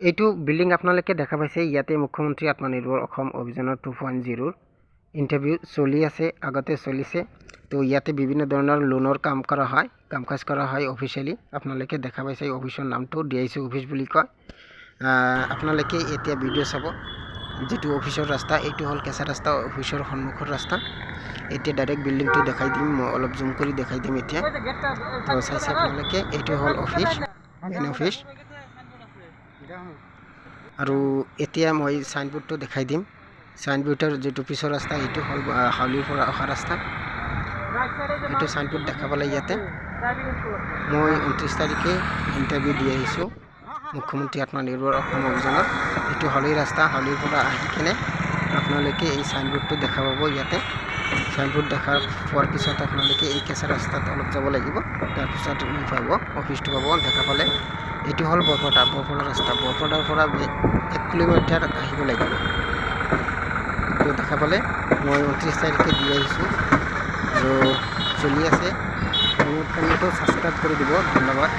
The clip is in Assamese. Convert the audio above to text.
এইটো বিল্ডিং আপোনালোকে দেখা পাইছে ইয়াতে মুখ্যমন্ত্ৰী আত্মনিৰ্ভৰ অসম অভিযানৰ 2.0 ইন্টাৰভিউ চলি আছে আগতে চলিছে তো ইয়াতে বিভিন্ন ধৰণৰ লোনৰ কাম কৰা হয় অফিচিয়ালি আপোনালোকে দেখা পাইছে এই অফিচৰ নামটো ডিআইসি অফিচ বুলি কয় আপোনালোকে এতিয়া ভিডিও চাব যেটো অফিচৰ ৰাস্তা এইটো হল কেঁচা ৰাস্তা অফিচৰ সন্মুখৰ ৰাস্তা এতিয়া ডাইৰেক্ট বিল্ডিংটো দেখাই দিম মই অলপ জুম কৰি দেখাই দিম এতিয়া তো চাইছে আপোনালোকে এইটো হল অফিচ মেইন অফিচ আৰু এতিয়া মই সাইনবোৰ্ডটো দেখাই দিম সাইনবোৰ্ডৰ যেটো পিছৰ ৰাস্তা এইটো হল হাউলিৰ পৰা অহা ৰাস্তা এইটো সাইনবোৰ্ড দেখাবলৈ ইয়াতে মই 29 তাৰিখে ইন্টাৰভিউ দি আহিছো মুখ্যমন্ত্ৰী আত্মনিৰ্ভৰ অসম অভিযানৰ এইটো হাউলিৰ ৰাস্তা হাউলিৰ পৰা আহি কিনে আপোনালোকে এই সাইনবোৰ্ডটো দেখা পাব ইয়াতে সাইনবোৰ্ড দেখাৰ পোৱাৰ পিছত আপোনালোকে এই কেঁচা ৰাস্তাত অলপ যাব লাগিব তাৰ পিছত পাব অফিচটো পাব দেখা পালে এটি হল বৰপটা ৰাস্তা বৰপটাৰ পৰা 1 কিলোমিটাৰ আহিব লাগিব তো দেখা পালে মই 29 তাৰিখে দি আহিছো আৰু চলি আছে মোৰ চ্যানেলটো সাবস্ক্ৰাইব কৰি দিব ধন্যবাদ।